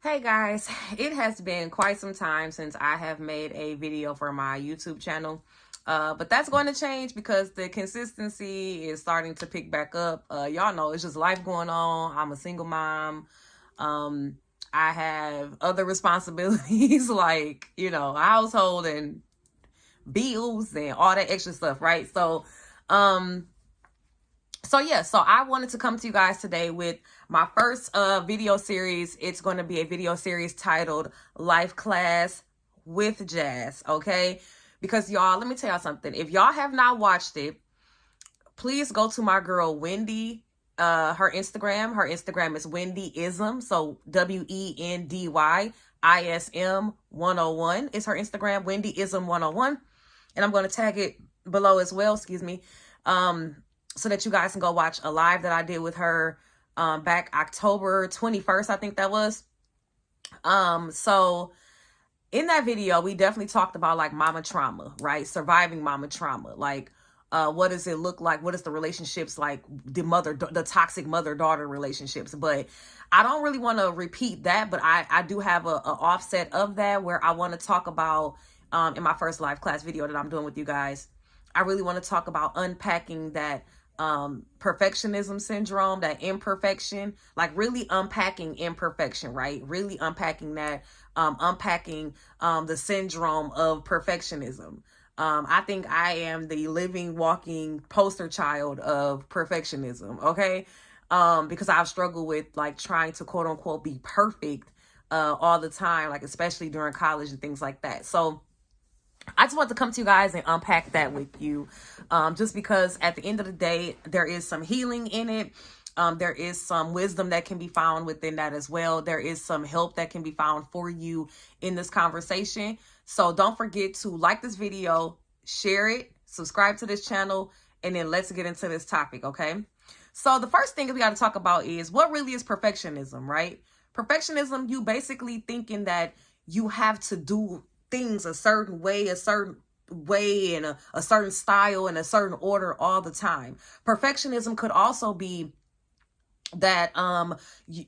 Hey guys, it has been quite some time since I have made a video for my YouTube channel. But that's going to change because the consistency is starting to pick back up. Y'all know it's just life going on. I'm a single mom. Um, I have other responsibilities like, household and bills and all that extra stuff, right? Um, so I wanted to come to you guys today with my first video series. It's going to be a video series titled Life Class with Jazz, okay? Because y'all, let me tell y'all something. If y'all have not watched it, please go to my girl Wendy, her Instagram is Wendyism, so WENDYISM 101 is her Instagram, Wendyism 101, and I'm going to tag it below as well, excuse me, so that you guys can go watch a live that I did with her back October 21st, I think that was. So in that video, we definitely talked about like mama trauma, right? Surviving mama trauma. Like, what does it look like? What is the relationships like, the toxic mother-daughter relationships? But I don't really want to repeat that, but I do have a offset of that where I want to talk about, in my first live class video that I'm doing with you guys, I really want to talk about unpacking that perfectionism syndrome, that imperfection, like really unpacking imperfection, right? Really unpacking that, unpacking the syndrome of perfectionism. I think I am the living, walking poster child of perfectionism, okay? Because I've struggled with like trying to quote unquote be perfect all the time, like especially during college and things like that. So I just want to come to you guys and unpack that with you, just because at the end of the day, there is some healing in it. There is some wisdom that can be found within that as well. There is some help that can be found for you in this conversation. So don't forget to like this video, share it, subscribe to this channel, and then let's get into this topic, okay? So the first thing we got to talk about is what really is perfectionism, right? Perfectionism, you basically thinking that you have to do things a certain way and a certain style and a certain order all the time. Perfectionism could also be that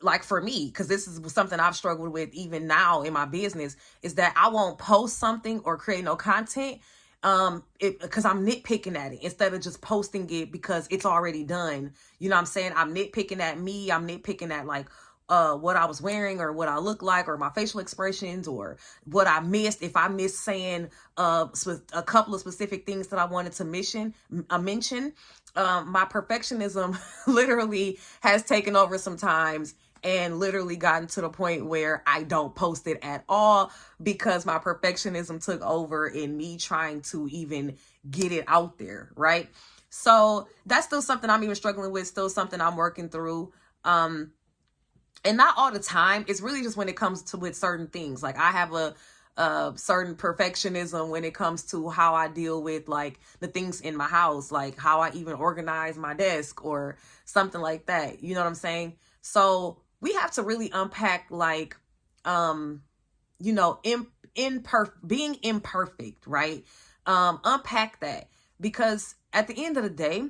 like for me, because this is something I've struggled with even now in my business, is that I won't post something or create no content because I'm nitpicking at it instead of just posting it because it's already done. You know what I'm saying? I'm nitpicking at me. I'm nitpicking at like what I was wearing or what I look like or my facial expressions or what I missed. If I missed saying a couple of specific things that I wanted to mention, my perfectionism literally has taken over sometimes and literally gotten to the point where I don't post it at all because my perfectionism took over in me trying to even get it out there, right? So that's still something I'm even struggling with, still something I'm working through. And not all the time. It's really just when it comes to with certain things. Like I have a certain perfectionism when it comes to how I deal with like the things in my house, like how I even organize my desk or something like that. You know what I'm saying? So we have to really unpack like, being imperfect, right? Unpack that because at the end of the day,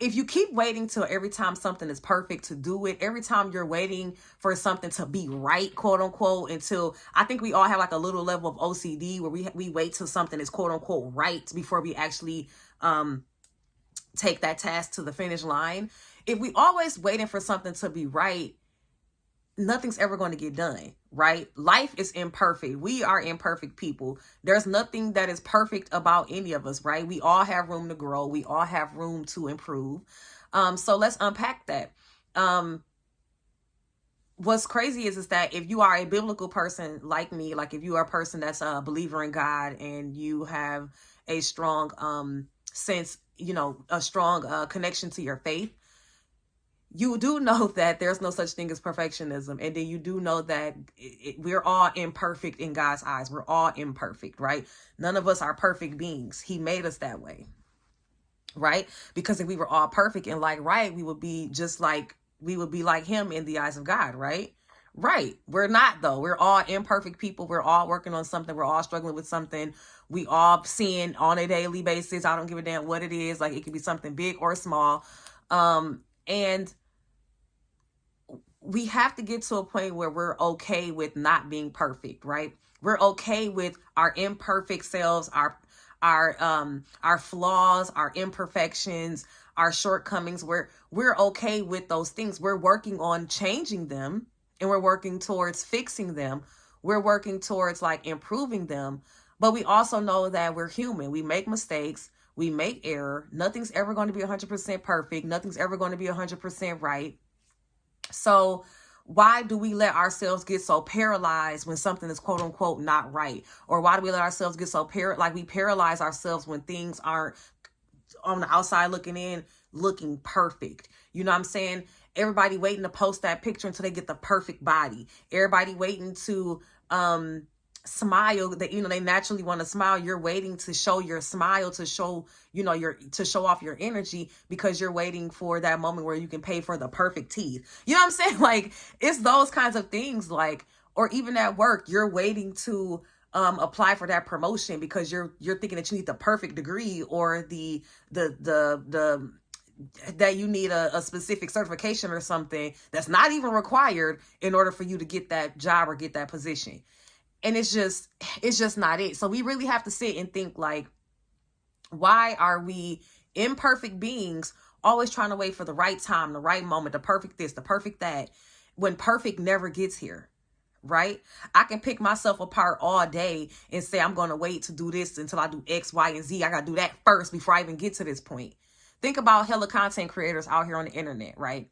if you keep waiting till every time something is perfect to do it, every time you're waiting for something to be right, quote unquote, until I think we all have like a little level of OCD where we wait till something is quote unquote right before we actually take that task to the finish line. If we always waiting for something to be right, nothing's ever going to get done, right? Life is imperfect. We are imperfect people. There's nothing that is perfect about any of us, right? We all have room to grow. We all have room to improve. So let's unpack that. What's crazy is that if you are a biblical person like me, like if you are a person that's a believer in God and you have a strong sense, a strong connection to your faith, you do know that there's no such thing as perfectionism. And then you do know that we're all imperfect in God's eyes. We're all imperfect, right? None of us are perfect beings. He made us that way, right? Because if we were all perfect and like, right, we would be like him in the eyes of God, right? Right. We're not though. We're all imperfect people. We're all working on something. We're all struggling with something. We all sin on a daily basis. I don't give a damn what it is. Like it could be something big or small. And we have to get to a point where we're okay with not being perfect, right? We're okay with our imperfect selves, our flaws, our imperfections, our shortcomings. We're okay with those things. We're working on changing them, and we're working towards fixing them. We're working towards like improving them. But we also know that we're human. We make mistakes. We make error. Nothing's ever going to be 100% perfect. Nothing's ever going to be 100% right. So why do we let ourselves get so paralyzed when something is quote unquote not right? Or why do we let ourselves get so like we paralyze ourselves when things aren't on the outside looking in, looking perfect? You know what I'm saying? Everybody waiting to post that picture until they get the perfect body. Everybody waiting to smile, that they naturally want to smile. You're waiting to show your smile, to show to show off your energy, because you're waiting for that moment where you can pay for the perfect teeth. You know what I'm saying? Like, it's those kinds of things. Like, or even at work, you're waiting to apply for that promotion because you're thinking that you need the perfect degree, or the that you need a specific certification or something that's not even required in order for you to get that job or get that position. And it's just not it. So we really have to sit and think, like, why are we imperfect beings always trying to wait for the right time, the right moment, the perfect this, the perfect that, when perfect never gets here, right? I can pick myself apart all day and say, I'm going to wait to do this until I do X, Y, and Z. I got to do that first before I even get to this point. Think about hella content creators out here on the internet, right?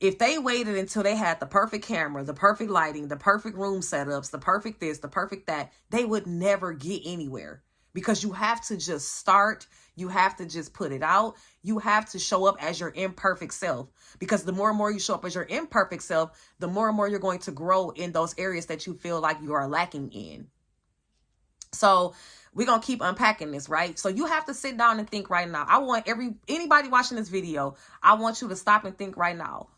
If they waited until they had the perfect camera, the perfect lighting, the perfect room setups, the perfect this, the perfect that, they would never get anywhere. Because you have to just start. You have to just put it out. You have to show up as your imperfect self. Because the more and more you show up as your imperfect self, the more and more you're going to grow in those areas that you feel like you are lacking in. So we're going to keep unpacking this, right? So you have to sit down and think right now. I want anybody watching this video, I want you to stop and think right now.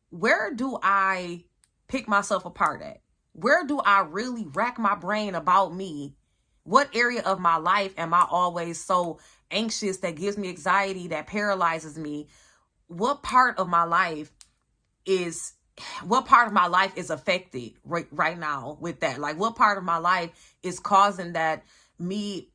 Where do I pick myself apart at? Where do I really rack my brain about me? What area of my life am I always so anxious, that gives me anxiety, that paralyzes me? What part of my life is affected right now with that? Like, what part of my life is causing that, me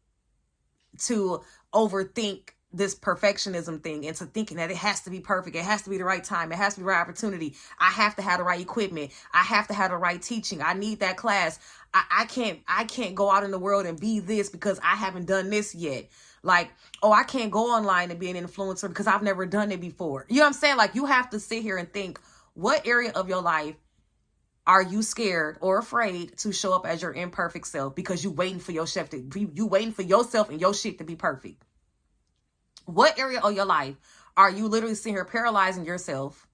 to overthink this perfectionism thing, into thinking that it has to be perfect. It has to be the right time. It has to be the right opportunity. I have to have the right equipment. I have to have the right teaching. I need that class. I can't go out in the world and be this because I haven't done this yet. Like, oh, I can't go online and be an influencer because I've never done it before. You know what I'm saying? Like, you have to sit here and think, what area of your life are you scared or afraid to show up as your imperfect self because you waiting for yourself and your shit to be perfect? What area of your life are you literally sitting here paralyzing yourself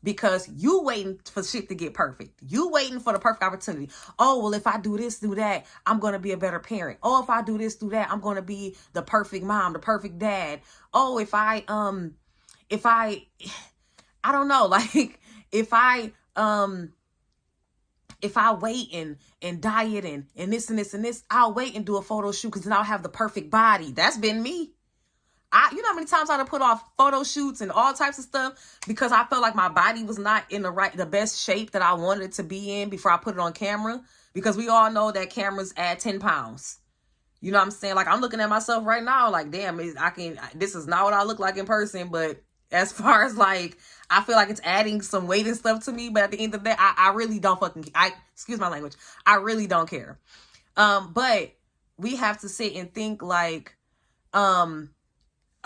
because you waiting for shit to get perfect? You waiting for the perfect opportunity. Oh, well, if I do this, do that, I'm going to be a better parent. Oh, if I do this, do that, I'm going to be the perfect mom, the perfect dad. Oh, if I don't know, like, if I wait and diet and this and this and this, I'll wait and do a photo shoot because then I'll have the perfect body. That's been me. You know how many times I had to put off photo shoots and all types of stuff because I felt like my body was not in the best shape that I wanted it to be in before I put it on camera. Because we all know that cameras add 10 pounds. You know what I'm saying? Like, I'm looking at myself right now like, damn, this is not what I look like in person. But as far as like, I feel like it's adding some weight and stuff to me. But at the end of the day, I really don't excuse my language. I really don't care. But we have to sit and think, like,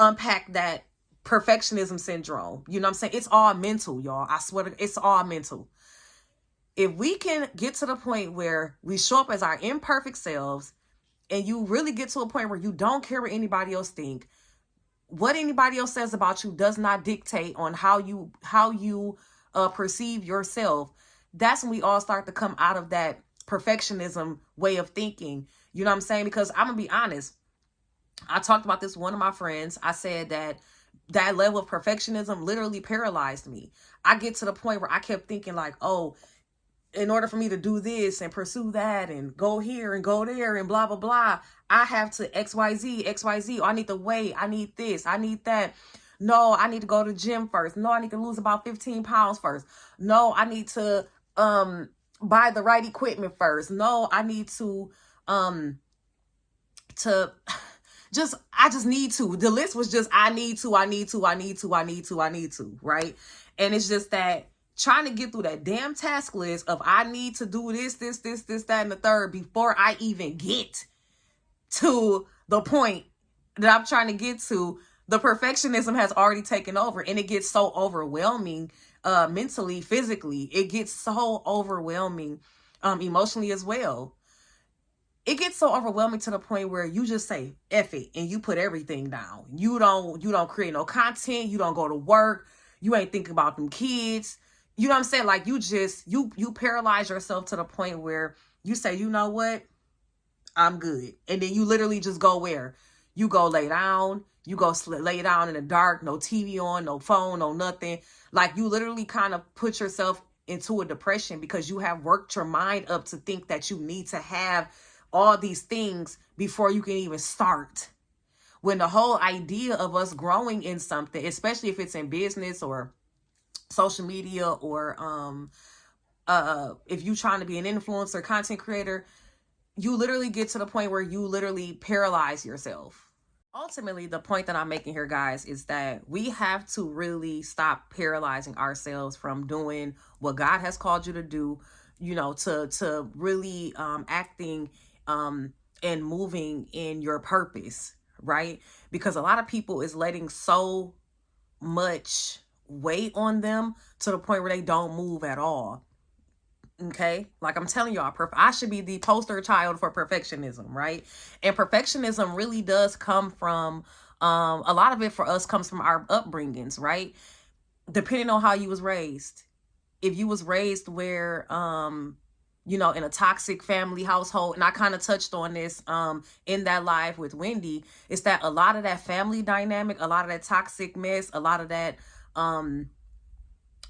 unpack that perfectionism syndrome. You know what I'm saying? It's all mental, y'all. I swear it's all mental. If we can get to the point where we show up as our imperfect selves, and you really get to a point where you don't care what anybody else think, what anybody else says about you does not dictate on how you perceive yourself, that's when we all start to come out of that perfectionism way of thinking. You know what I'm saying? Because I'm gonna be honest, I talked about this with one of my friends. I said that level of perfectionism literally paralyzed me. I get to the point where I kept thinking like, oh, in order for me to do this and pursue that and go here and go there and blah, blah, blah, I have to XYZ. Oh, I need the weight. I need this. I need that. No, I need to go to the gym first. No, I need to lose about 15 pounds first. No, I need to buy the right equipment first. No, I need um to I just need to. The list was just I need to, I need to, I need to, I need to, I need to, right? And it's just that trying to get through that damn task list of I need to do this, that, and the third before I even get to the point that I'm trying to get to. The perfectionism has already taken over, and it gets so overwhelming mentally, physically. It gets so overwhelming emotionally as well. It gets so overwhelming to the point where you just say F it and you put everything down. You don't create no content, you don't go to work, you ain't thinking about them kids. You know what I'm saying? Like you just you paralyze yourself to the point where you say, you know what? I'm good. And then you literally just go where? You go lay down, you go lay down in the dark, no TV on, no phone, no nothing. Like you literally kind of put yourself into a depression because you have worked your mind up to think that you need to have all these things before you can even start. When the whole idea of us growing in something, especially if it's in business or social media or if you're trying to be an influencer, content creator, you literally get to the point where you literally paralyze yourself. Ultimately, the point that I'm making here, guys, is that we have to really stop paralyzing ourselves from doing what God has called you to do, you know, to really acting and moving in your purpose, right? Because a lot of people is letting so much weight on them to the point where they don't move at all. Okay, like I'm telling y'all, I should be the poster child for perfectionism, right? And perfectionism really does come from a lot of it for us comes from our upbringings, right? Depending on how you was raised. If you was raised where you know, in a toxic family household, and I kind of touched on this in that live with Wendy, is that a lot of that family dynamic, a lot of that toxic mess, a lot of that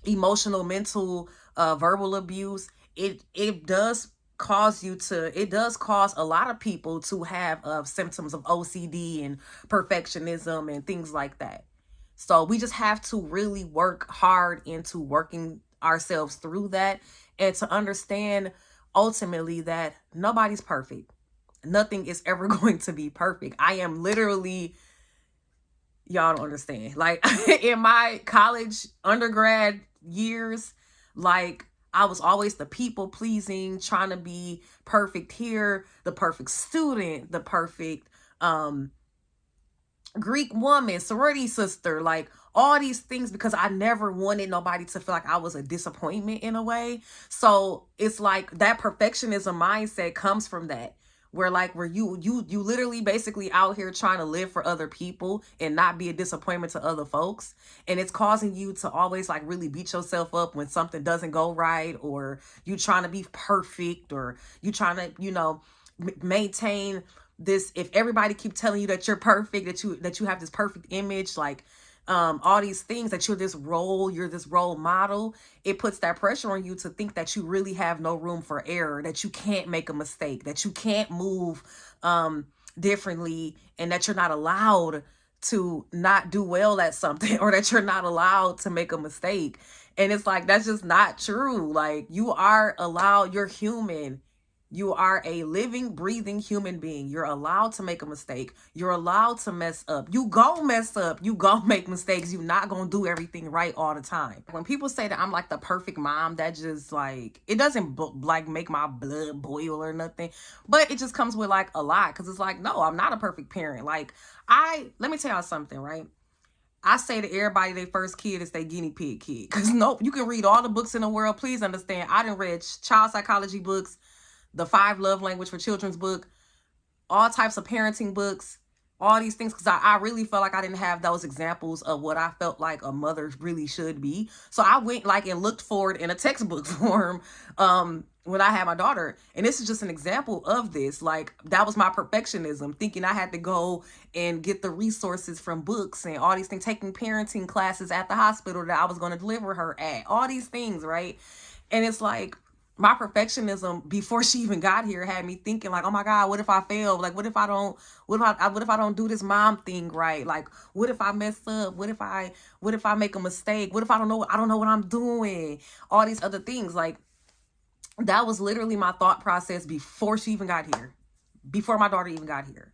emotional, mental, verbal abuse, it does cause a lot of people to have symptoms of OCD and perfectionism and things like that. So we just have to really work hard into working ourselves through that and to understand ultimately that nobody's perfect. Nothing is ever going to be perfect. I am literally, y'all don't understand. Like in my college undergrad years, like I was always the people pleasing, trying to be perfect here, the perfect student, the perfect Greek woman, sorority sister, like all these things, because I never wanted nobody to feel like I was a disappointment in a way. So it's like that perfectionism mindset comes from that, where you literally basically out here trying to live for other people and not be a disappointment to other folks, and it's causing you to always like really beat yourself up when something doesn't go right, or you trying to be perfect, or you trying to, you know, maintain this. If everybody keep telling you that you're perfect, that you have this perfect image, like all these things, that you're this role model, it puts that pressure on you to think that you really have no room for error, that you can't make a mistake, that you can't move differently, and that you're not allowed to not do well at something, or that you're not allowed to make a mistake. And it's like, that's just not true. Like, you are allowed, you're human. You are a living, breathing human being. You're allowed to make a mistake. You're allowed to mess up. You gon' mess up. You gon' make mistakes. You're not gonna do everything right all the time. When people say that I'm like the perfect mom, that just like, it doesn't like make my blood boil or nothing. But it just comes with like a lot, because it's like, no, I'm not a perfect parent. Like, let me tell y'all something, right? I say to everybody, their first kid is their guinea pig kid. Because nope, you can read all the books in the world. Please understand, I done read child psychology books, the 5 love language for children's book, all types of parenting books, all these things, because I really felt like I didn't have those examples of what I felt like a mother really should be. So I went like and looked for it in a textbook form when I had my daughter. And this is just an example of this. Like, that was my perfectionism, thinking I had to go and get the resources from books and all these things, taking parenting classes at the hospital that I was going to deliver her at, all these things, right? And it's like, my perfectionism before she even got here had me thinking like, oh my God, what if I fail? Like, what if I don't do this mom thing right? Like, what if I mess up? What if I make a mistake? What if I don't know what I'm doing? All these other things. Like, that was literally my thought process before she even got here, before my daughter even got here.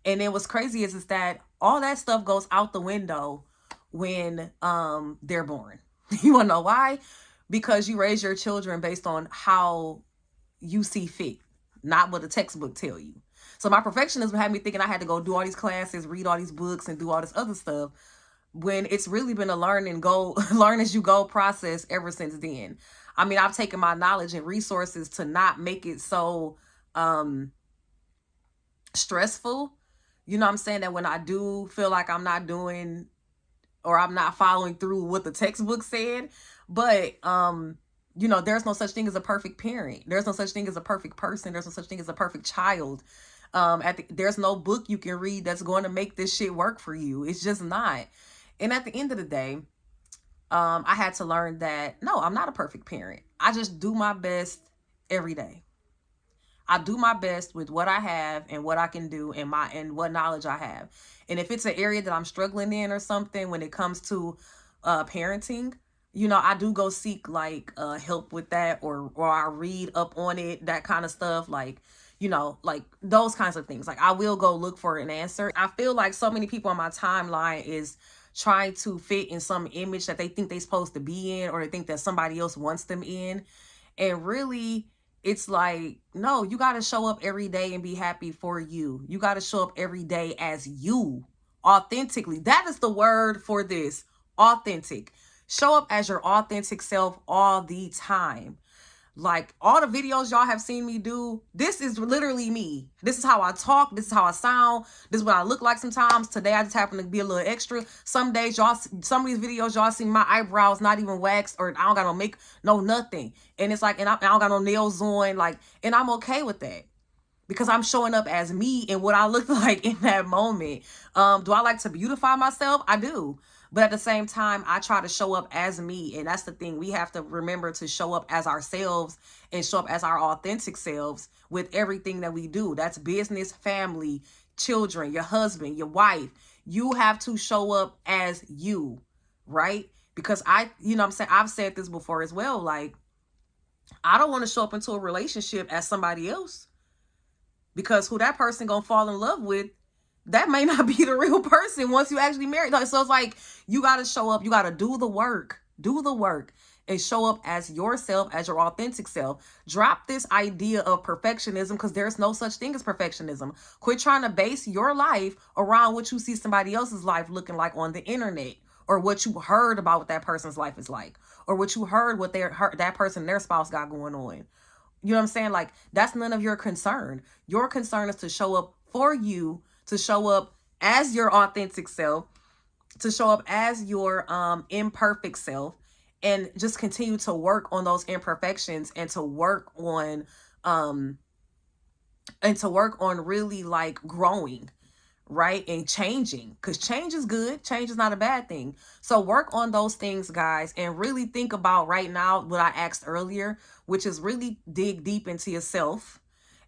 And then what's crazy is that all that stuff goes out the window when they're born. You want to know why? Because you raise your children based on how you see fit, not what the textbook tell you. So my perfectionism had me thinking I had to go do all these classes, read all these books, and do all this other stuff, when it's really been a learn and go, learn as you go process ever since then. I mean, I've taken my knowledge and resources to not make it so stressful. You know what I'm saying? That when I do feel like I'm not doing or I'm not following through what the textbook said, but you know, there's no such thing as a perfect parent. There's no such thing as a perfect person. There's no such thing as a perfect child. There's no book you can read that's going to make this shit work for you. It's just not. And at the end of the day, I had to learn that no, I'm not a perfect parent. I just do my best every day. I do my best with what I have and what I can do and what knowledge I have. And if it's an area that I'm struggling in or something when it comes to parenting, you know, I do go seek like help with that, or I read up on it, that kind of stuff. Like, you know, like those kinds of things. Like, I will go look for an answer. I feel like so many people on my timeline is trying to fit in some image that they think they're supposed to be in, or they think that somebody else wants them in. And really, it's like, no, you got to show up every day and be happy for you. You got to show up every day as you, authentically. That is the word for this, authentic. Show up as your authentic self all the time. Like, all the videos y'all have seen me do, this is literally me. This is how I talk. This is how I sound. This is what I look like sometimes. Today, I just happen to be a little extra. Some days, some of these videos, y'all see my eyebrows not even waxed, or I don't got no make, no nothing. And it's like, I don't got no nails on, like, and I'm okay with that. Because I'm showing up as me and what I look like in that moment. Do I like to beautify myself? I do. But at the same time, I try to show up as me. And that's the thing. We have to remember to show up as ourselves and show up as our authentic selves with everything that we do. That's business, family, children, your husband, your wife. You have to show up as you, right? Because you know what I'm saying? I've said this before as well. Like, I don't want to show up into a relationship as somebody else. Because who that person gonna fall in love with, that may not be the real person once you actually marry. So it's like, you got to show up. You got to do the work. Do the work and show up as yourself, as your authentic self. Drop this idea of perfectionism, because there's no such thing as perfectionism. Quit trying to base your life around what you see somebody else's life looking like on the internet, or what you heard about what that person's life is like, or what you heard what that person, their spouse got going on. You know what I'm saying? Like, that's none of your concern. Your concern is to show up for you, to show up as your authentic self, to show up as your imperfect self, and just continue to work on those imperfections, and to work on really like growing, right? And changing, because change is good. Change is not a bad thing. So work on those things, guys, and really think about right now what I asked earlier, which is really dig deep into yourself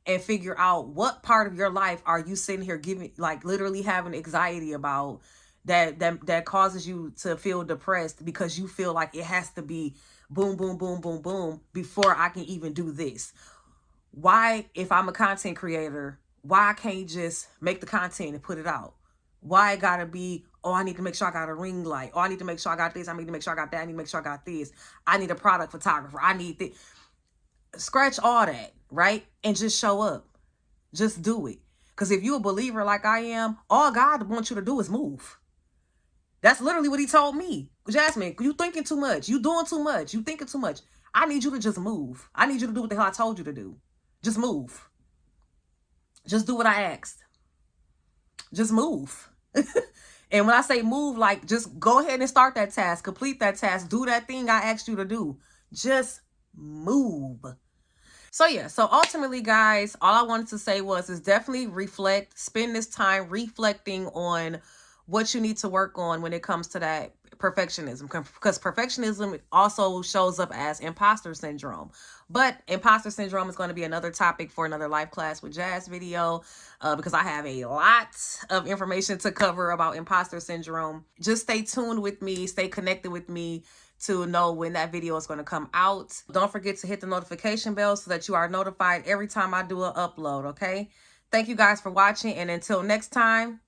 and figure out what part of your life are you sitting here giving, like, literally having anxiety about, that causes you to feel depressed, because you feel like it has to be boom, boom, boom, boom, boom before I can even do this. Why, if I'm a content creator, why I can't just make the content and put it out? Why it gotta be, oh, I need to make sure I got a ring light. Oh, I need to make sure I got this. I need to make sure I got that. I need to make sure I got this. I need a product photographer. I need this. Scratch all that, right? And just show up. Just do it. Because if you're a believer like I am, all God wants you to do is move. That's literally what he told me. Jasmine, you thinking too much. You doing too much. You thinking too much. I need you to just move. I need you to do what the hell I told you to do. Just move. Just do what I asked. Just move. And when I say move, like, just go ahead and start that task. Complete that task. Do that thing I asked you to do. Just move. So yeah, so ultimately, guys, all I wanted to say is definitely reflect. Spend this time reflecting on what you need to work on when it comes to that perfectionism, because perfectionism also shows up as imposter syndrome. But imposter syndrome is going to be another topic for another life class with Jazz video, because I have a lot of information to cover about imposter syndrome. Just stay tuned with me, stay connected with me to know when that video is going to come out. Don't forget to hit the notification bell so that you are notified every time I do an upload, okay? Thank you guys for watching, and until next time,